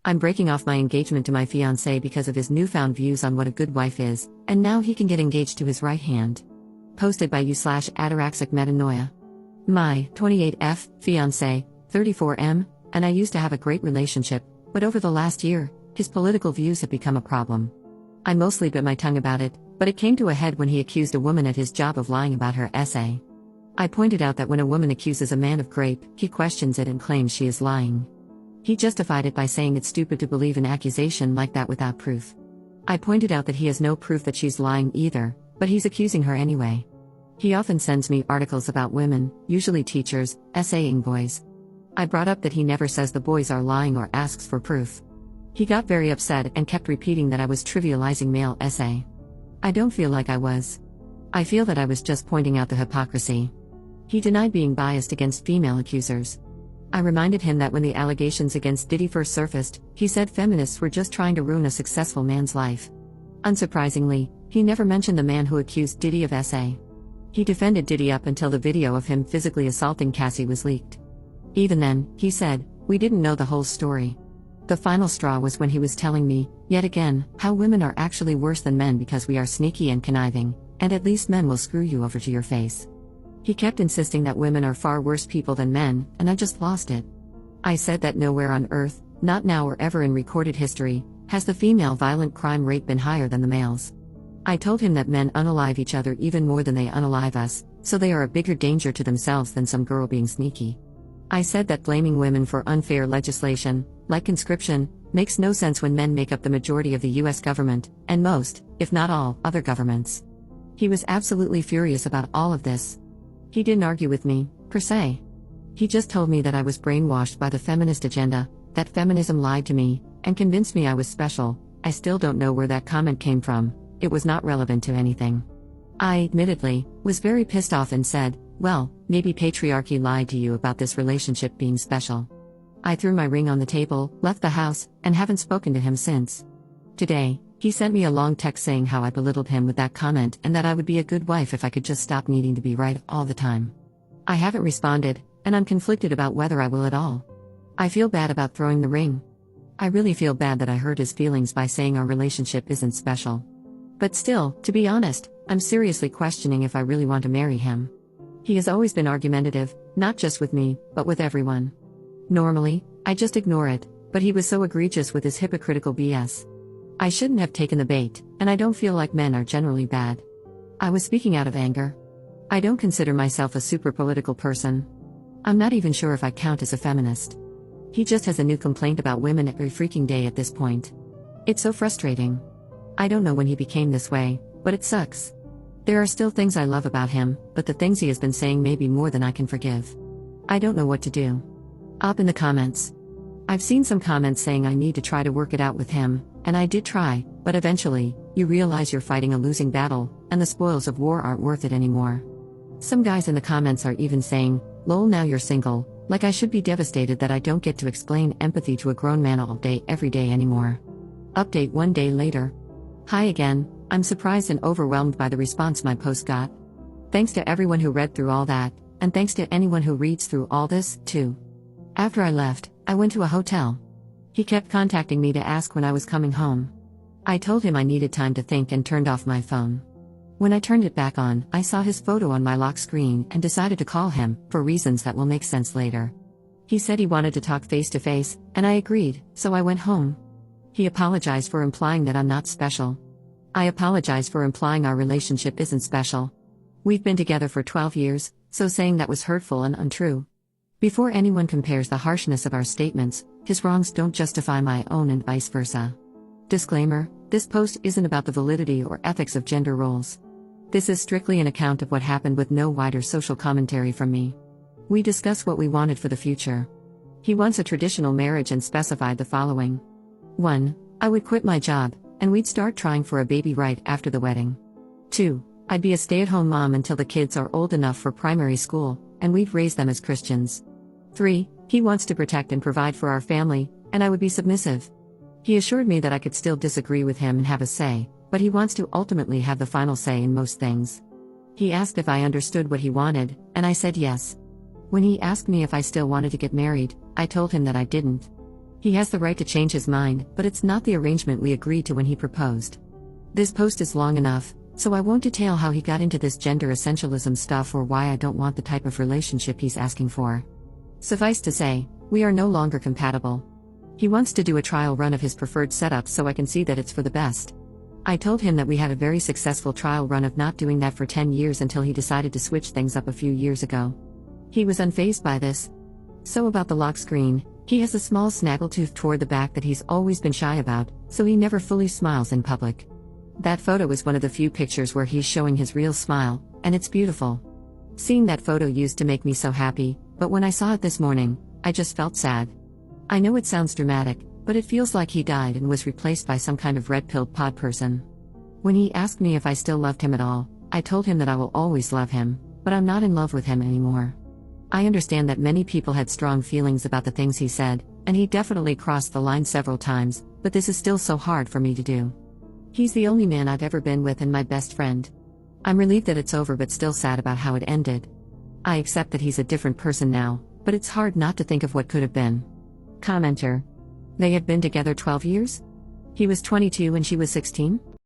I'm breaking off my engagement to my fiancé because of his newfound views on what a good wife is, and now he can get engaged to his right hand. Posted by you/ataraxic metanoia. My 28F fiancé, 34M, and I used to have a great relationship, but over the last year, his political views have become a problem. I mostly bit my tongue about it, but it came to a head when he accused a woman at his job of lying about her essay. I pointed out that when a woman accuses a man of rape, he questions it and claims she is lying. He justified it by saying it's stupid to believe an accusation like that without proof. I pointed out that he has no proof that she's lying either, but he's accusing her anyway. He often sends me articles about women, usually teachers, essaying boys. I brought up that he never says the boys are lying or asks for proof. He got very upset and kept repeating that I was trivializing male essay. I don't feel like I was. I feel that I was just pointing out the hypocrisy. He denied being biased against female accusers. I reminded him that when the allegations against Diddy first surfaced, he said feminists were just trying to ruin a successful man's life. Unsurprisingly, he never mentioned the man who accused Diddy of SA. He defended Diddy up until the video of him physically assaulting Cassie was leaked. Even then, he said, we didn't know the whole story. The final straw was when he was telling me, yet again, how women are actually worse than men because we are sneaky and conniving, and at least men will screw you over to your face. He kept insisting that women are far worse people than men, and I just lost it. I said that nowhere on earth, not now or ever in recorded history, has the female violent crime rate been higher than the males. I told him that men unalive each other even more than they unalive us, so they are a bigger danger to themselves than some girl being sneaky. I said that blaming women for unfair legislation, like conscription, makes no sense when men make up the majority of the US government, and most, if not all, other governments. He was absolutely furious about all of this. He didn't argue with me, per se. He just told me that I was brainwashed by the feminist agenda, that feminism lied to me, and convinced me I was special. I still don't know where that comment came from, it was not relevant to anything. I, admittedly, was very pissed off and said, well, maybe patriarchy lied to you about this relationship being special. I threw my ring on the table, left the house, and haven't spoken to him since. Today, he sent me a long text saying how I belittled him with that comment and that I would be a good wife if I could just stop needing to be right all the time. I haven't responded, and I'm conflicted about whether I will at all. I feel bad about throwing the ring. I really feel bad that I hurt his feelings by saying our relationship isn't special. But still, to be honest, I'm seriously questioning if I really want to marry him. He has always been argumentative, not just with me, but with everyone. Normally, I just ignore it, but he was so egregious with his hypocritical BS. I shouldn't have taken the bait, and I don't feel like men are generally bad. I was speaking out of anger. I don't consider myself a super political person. I'm not even sure if I count as a feminist. He just has a new complaint about women every freaking day at this point. It's so frustrating. I don't know when he became this way, but it sucks. There are still things I love about him, but the things he has been saying may be more than I can forgive. I don't know what to do. Up in the comments. I've seen some comments saying I need to try to work it out with him, and I did try, but eventually, you realize you're fighting a losing battle, and the spoils of war aren't worth it anymore. Some guys in the comments are even saying, lol, now you're single, like I should be devastated that I don't get to explain empathy to a grown man all day every day anymore. Update 1 day later. Hi again, I'm surprised and overwhelmed by the response my post got. Thanks to everyone who read through all that, and thanks to anyone who reads through all this, too. After I left, I went to a hotel. He kept contacting me to ask when I was coming home. I told him I needed time to think and turned off my phone. When I turned it back on, I saw his photo on my lock screen and decided to call him, for reasons that will make sense later. He said he wanted to talk face to face, and I agreed, so I went home. He apologized for implying that I'm not special. I apologize for implying our relationship isn't special. We've been together for 12 years, so saying that was hurtful and untrue. Before anyone compares the harshness of our statements, his wrongs don't justify my own and vice versa. Disclaimer, this post isn't about the validity or ethics of gender roles. This is strictly an account of what happened with no wider social commentary from me. We discuss what we wanted for the future. He wants a traditional marriage and specified the following. 1. I would quit my job, and we'd start trying for a baby right after the wedding. 2. I'd be a stay-at-home mom until the kids are old enough for primary school, and we'd raise them as Christians. 3. He wants to protect and provide for our family, and I would be submissive. He assured me that I could still disagree with him and have a say, but he wants to ultimately have the final say in most things. He asked if I understood what he wanted, and I said yes. When he asked me if I still wanted to get married, I told him that I didn't. He has the right to change his mind, but it's not the arrangement we agreed to when he proposed. This post is long enough, so I won't detail how he got into this gender essentialism stuff or why I don't want the type of relationship he's asking for. Suffice to say, we are no longer compatible. He wants to do a trial run of his preferred setup so I can see that it's for the best. I told him that we had a very successful trial run of not doing that for 10 years until he decided to switch things up a few years ago. He was unfazed by this. So about the lock screen, he has a small snaggletooth toward the back that he's always been shy about, so he never fully smiles in public. That photo is one of the few pictures where he's showing his real smile, and it's beautiful. Seeing that photo used to make me so happy, but when I saw it this morning, I just felt sad. I know it sounds dramatic, but it feels like he died and was replaced by some kind of red-pilled pod person. When he asked me if I still loved him at all, I told him that I will always love him, but I'm not in love with him anymore. I understand that many people had strong feelings about the things he said, and he definitely crossed the line several times, but this is still so hard for me to do. He's the only man I've ever been with and my best friend. I'm relieved that it's over but still sad about how it ended. I accept that he's a different person now, but it's hard not to think of what could have been. Commenter. They had been together 12 years? He was 22 and she was 16?